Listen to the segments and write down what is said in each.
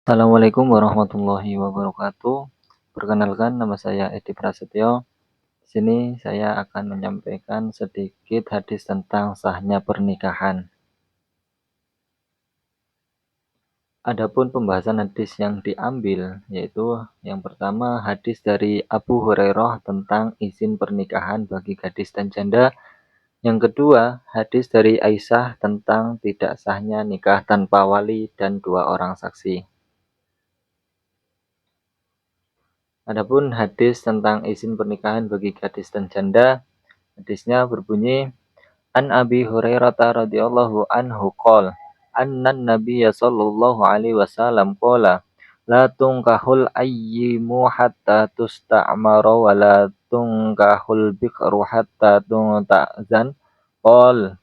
Assalamualaikum warahmatullahi wabarakatuh. Perkenalkan, nama saya Edi Prasetyo. Di sini saya akan menyampaikan sedikit hadis tentang sahnya pernikahan. Adapun pembahasan hadis yang diambil yaitu yang pertama hadis dari Abu Hurairah tentang izin pernikahan bagi gadis dan janda. Yang kedua, hadis dari Aisyah tentang tidak sahnya nikah tanpa wali dan dua orang saksi. Adapun hadis tentang izin pernikahan bagi gadis dan janda, hadisnya berbunyi An Abi Hurairah radhiyallahu anhu qol annan nabiyya sallallahu alaihi wasallam qala la tunkahul ayyimu hatta tusta'mara wa la tunkahul bikru hatta tuntazan qol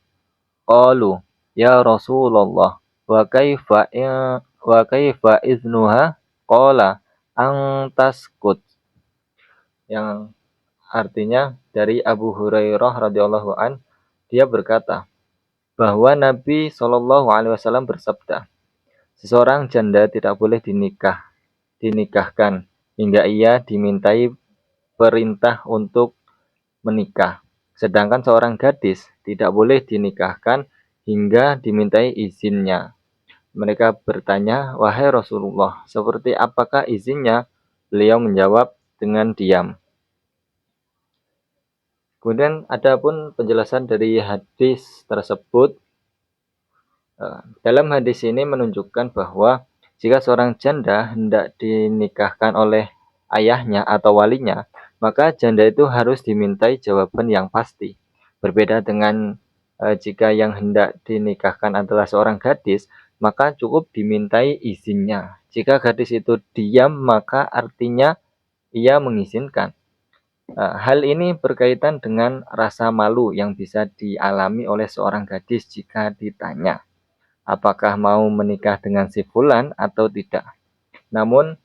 qalu ya Rasulullah wa kaifa iznuha qala antaskut, yang artinya dari Abu Hurairah radhiyallahu an, dia berkata bahwa Nabi Shallallahu alaihi wasallam bersabda, seseorang janda tidak boleh dinikahkan hingga ia dimintai perintah untuk menikah. Sedangkan seorang gadis tidak boleh dinikahkan hingga dimintai izinnya. Mereka bertanya, wahai Rasulullah, seperti apakah izinnya? Beliau menjawab dengan diam. Kemudian ada pun penjelasan dari hadis tersebut. Dalam hadis ini menunjukkan bahwa jika seorang janda hendak dinikahkan oleh ayahnya atau walinya, maka janda itu harus dimintai jawaban yang pasti. Berbeda dengan jika yang hendak dinikahkan adalah seorang gadis, maka cukup dimintai izinnya. Jika gadis itu diam, maka artinya ia mengizinkan. Hal ini berkaitan dengan rasa malu yang bisa dialami oleh seorang gadis jika ditanya apakah mau menikah dengan si fulan atau tidak. Namun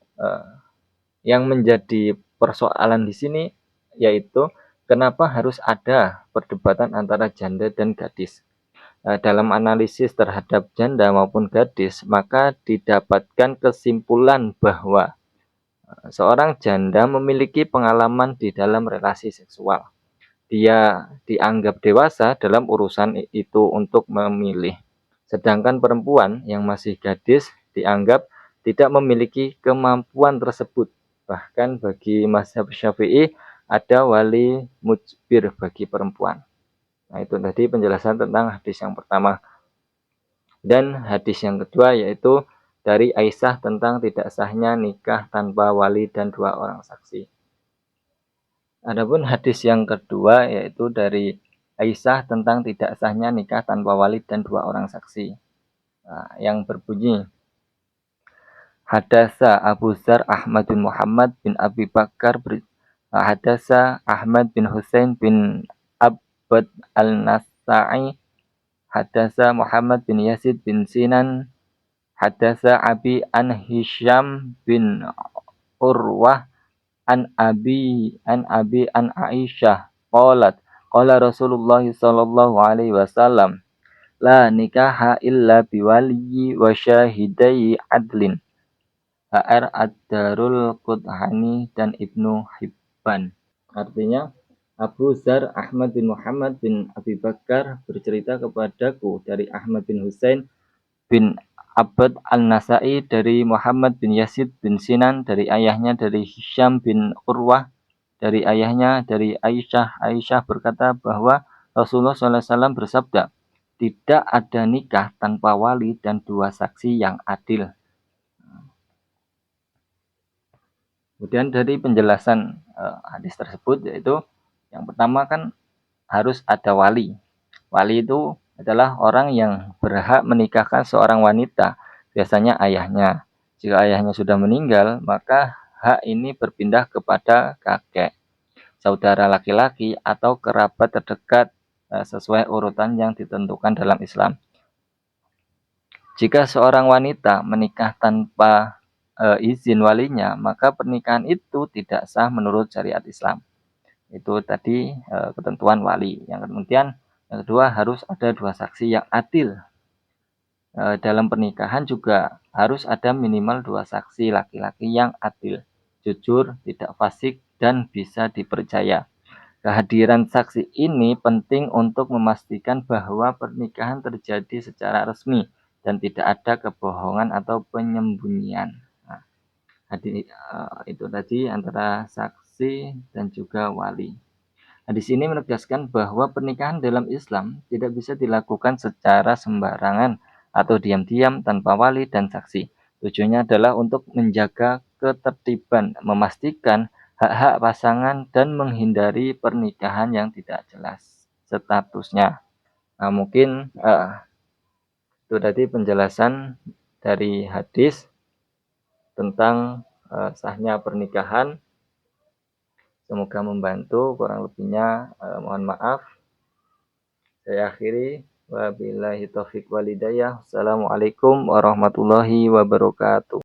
yang menjadi persoalan di sini yaitu kenapa harus ada perdebatan antara janda dan gadis. Dalam analisis terhadap janda maupun gadis, maka didapatkan kesimpulan bahwa seorang janda memiliki pengalaman di dalam relasi seksual. Dia dianggap dewasa dalam urusan itu untuk memilih. Sedangkan perempuan yang masih gadis dianggap tidak memiliki kemampuan tersebut. Bahkan bagi mazhab Syafi'i ada wali mujbir bagi perempuan. Nah, itu tadi penjelasan tentang hadis yang pertama. Dan hadis yang kedua yaitu dari Aisyah tentang tidak sahnya nikah tanpa wali dan dua orang saksi. Adapun hadis yang kedua yaitu dari Aisyah tentang tidak sahnya nikah tanpa wali dan dua orang saksi. Yang berbunyi Hadasa Abu Zar Ahmad bin Muhammad bin Abi Bakar Hadasa Ahmad bin Husain bin Abbad al-Nasa'i Hadasa Muhammad bin Yazid bin Sinan Hadasa Abi an Hisham bin Urwah an Abi an Aisyah qalat qala Rasulullah sallallahu alaihi wasallam la nikaha illa biwaliyi wa syahidai adlin. HR Ad-Darul Qudhani dan Ibnu Hibban. Artinya Abu Zar Ahmad bin Muhammad bin Abi Bakar bercerita kepadaku dari Ahmad bin Husain bin Abbad al-Nasai dari Muhammad bin Yazid bin Sinan dari ayahnya dari Hisham bin Urwah dari ayahnya dari Aisyah. Aisyah berkata bahwa Rasulullah SAW bersabda, tidak ada nikah tanpa wali dan dua saksi yang adil. Kemudian dari penjelasan hadis tersebut yaitu yang pertama kan harus ada wali. Wali itu adalah orang yang berhak menikahkan seorang wanita, biasanya ayahnya. Jika ayahnya sudah meninggal, maka hak ini berpindah kepada kakek, saudara laki-laki atau kerabat terdekat sesuai urutan yang ditentukan dalam Islam. Jika seorang wanita menikah tanpa izin walinya, maka pernikahan itu tidak sah menurut syariat Islam. Itu tadi ketentuan wali. Yang kemudian yang kedua harus ada dua saksi yang adil. Dalam pernikahan juga harus ada minimal 2 saksi laki-laki yang adil, jujur, tidak fasik, dan bisa dipercaya. Kehadiran saksi ini penting untuk memastikan bahwa pernikahan terjadi secara resmi dan tidak ada kebohongan atau penyembunyian. Nah, itu tadi antara saksi dan juga wali. Hadis ini menegaskan bahwa pernikahan dalam Islam tidak bisa dilakukan secara sembarangan atau diam-diam tanpa wali dan saksi. Tujuannya adalah untuk menjaga ketertiban, memastikan hak-hak pasangan, dan menghindari pernikahan yang tidak jelas statusnya. Nah, mungkin itu tadi penjelasan dari hadis tentang sahnya pernikahan. Semoga membantu, kurang lebihnya mohon maaf. Saya akhiri. Wabillahi taufiq walhidayah. Assalamualaikum warahmatullahi wabarakatuh.